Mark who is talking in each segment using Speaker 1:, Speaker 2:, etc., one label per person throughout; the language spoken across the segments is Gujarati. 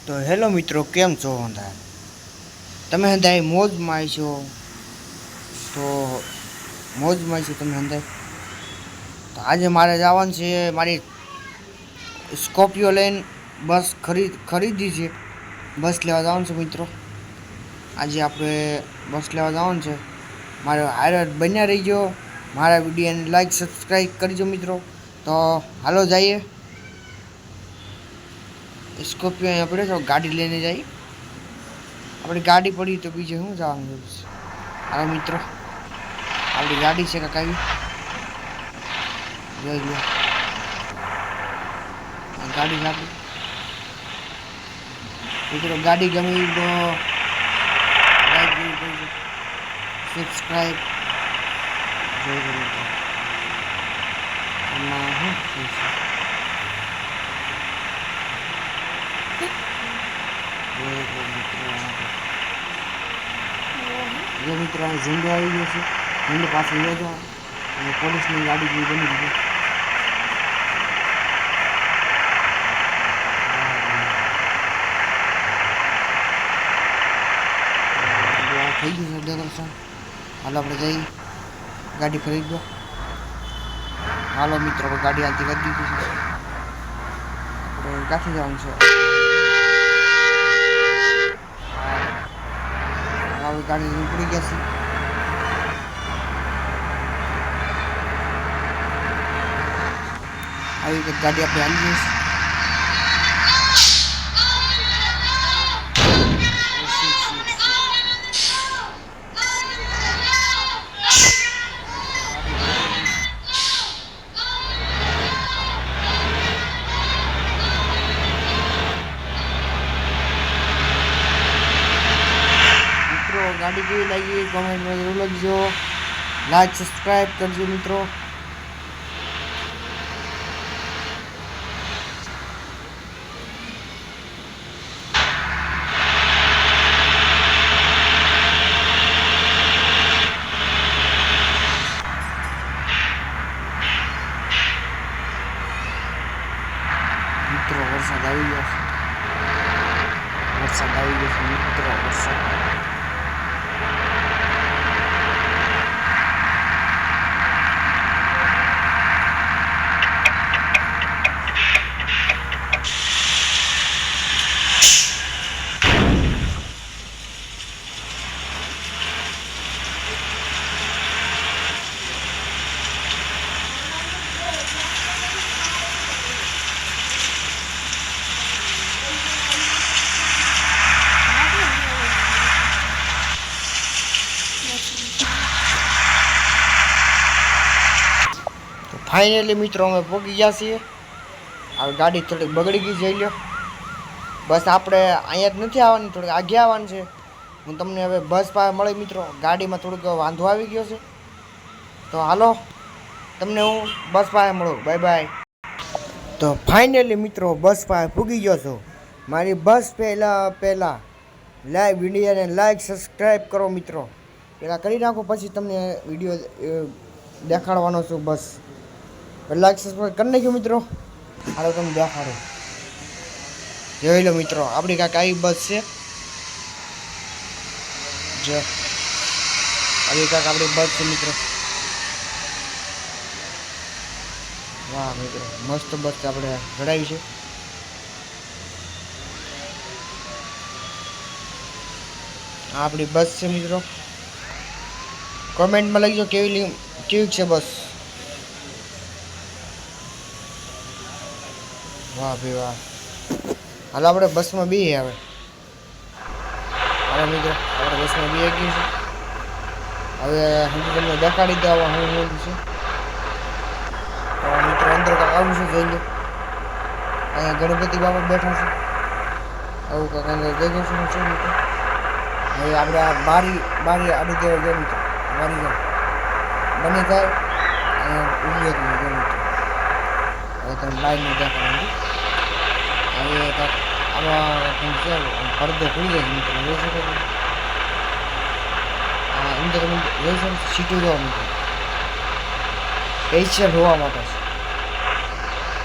Speaker 1: તો હેલો મિત્રો, કેમ છો હંધાય? તમે હંધાય મોજમાં છો? તો મોજમાં છો તમે હંધાય? તો આજે મારે જવાનું છે, મારી સ્કોર્પિયો લઈને બસ ખરીદી છે. બસ લેવા જવાનું છે મિત્રો. આજે આપણે બસ લેવા જવાનું છે. મારો હારે બન્યા રહી ગયો. મારા વિડીયોને લાઈક સબસ્ક્રાઈબ કરજો મિત્રો. તો હાલો જઈએ. સ્કોર્પિયો આપણે તો ગાડી લઈને જઈએ. આપણી ગાડી પડી તો બીજે શું જવાનું? હા મિત્રો, આપણી ગાડી છે કાંઈક આવી. જોઈ લો ગાડી છે આપણી. મિત્રો ગાડી ગમી તો લાઈક કરજો, સબસ્ક્રાઈબ જોઈ લો મિત્રો. એમાં શું છે? જો મિત્રો ઝંડો આવી ગયો છે. ઝંડો પાસે લઈ જાઓ અને પોલીસની ગાડી બની દીધી. થઈ ગયું છે ડેકોરેશન. હાલો આપણે જઈએ ગાડી ખરીદવા. હાલો મિત્રો, ગાડી આથી કરી દીધી છે. આપણે ક્યાંથી જવાનું છે? આવી ગાડી નીકળી ગયા છે. આવી કંઈક ગાડી આપણે આવી જઈશ. ગાડી કેવી લાગી કોમેન્ટમાં જરૂર લખજો. લાઈક સબસ્ક્રાઈબ કરજો મિત્રો. મિત્રો વરસાદ આવી ગયો છે. વરસાદ આવી ગયો છે મિત્રો. વરસાદ ફાઇનલી મિત્રો અમે પહોંચી ગયા છીએ. આ ગાડી થોડીક બગડી ગઈ જોઈ લો. બસ આપણે અહીંયા જ નથી આવવાની, થોડીક આગે આવવાનું છે. હું તમને હવે બસ પાસે મળી મિત્રો. ગાડીમાં થોડુંક વાંધો આવી ગયો છે. તો હાલો, તમને હું બસ પાસે મળું. Bye bye. તો ફાઇનલી મિત્રો બસ પાસે પૂગી ગયો છું. મારી બસ પહેલાં લાઈવ વિડીયોને લાઈક સબસ્ક્રાઈબ કરો મિત્રો. પહેલાં કરી નાખો, પછી તમને વિડીયો દેખાડવાનો છું. બસ લાઈક સબસ્ક્રાઈબ કરી નાખ્યો મિત્રો. હાલો તમે દેખાડો. જોઈ લો મિત્રો, આપણી કાંઈક આવી બસ છે. જો આવી કાંઈક આપણી બસ છે મિત્રો. વાહ મિત્રો, મસ્ત બસ આપણે ચડાવી છે. આ આપણી બસ છે મિત્રો. કોમેન્ટમાં લખજો કેવી છે બસ. વાહ ભાઈ વાહ. હાલો આપણે બસમાં બેસીએ હવે. હાલો મિત્રો, આપણે બસમાં બેસી ગઈ છે. હવે હું તમને દેખાડી દઉં હું છે. તો મિત્રો અંદર આવું છે, જોઈ લો. અહીંયા ગણપતિ બાપા બેઠા છે. આવું કાંઈક અંદર ડેકોરેશન છે મિત્રો. હવે આપણે આ બારી આડી દેવા ગયો મિત્રો. બારી જાઓ બની જાય અહીંયા ઉભી હતી ગયો મિત્રો. હવે તમે લાઈનમાં દેખાડો. હવે આમાં છે પડદો ખુલી જાય મિત્રો. જોઈ શકો છો. અંદર તમે જોઈ શકો સીટું જોવા મિત્રો. સ્પેશિયલ હોવા માટે છે.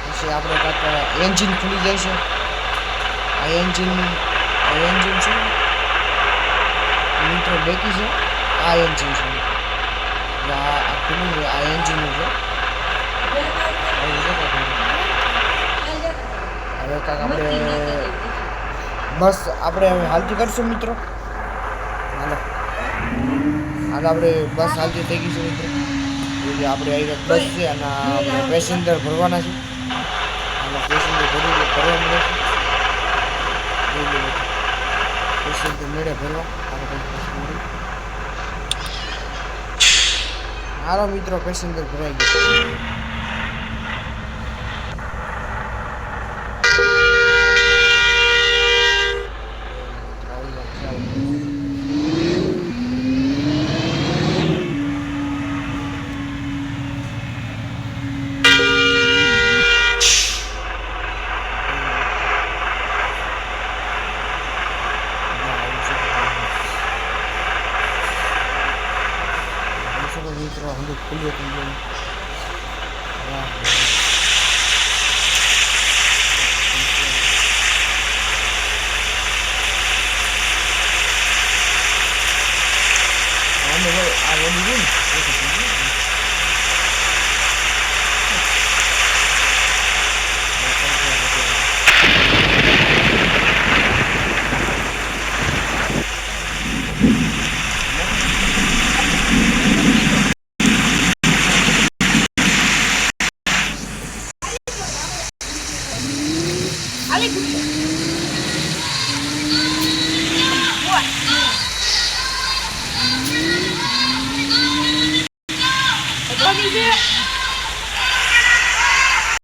Speaker 1: પછી આપણે કાંઈક એન્જિન ખુલી જાય છે. આ આ એન્જિન છે મિત્રો, બેકી છે. આ એન્જિન છે આ ખુલ્લું છે, આ એન્જિનનું છે. હવે કાંક આપણે બસ આપણે હવે હાલતી કરશું મિત્રો. હાલો આપણે બસ હાલતી થઈ ગઈ છે મિત્રો. આપણે આવી બસ છે અને આપણે પેસેન્જર ભરવાના છે. અને પેસેન્જર ભરવા મળે છે. પેસેન્જર મેળે ભરવા હાલો મિત્રો, પેસેન્જર ભરાઈ ગયું. મિત્રો હંડું ખુલ્લું થઈ ગયું. આ વડી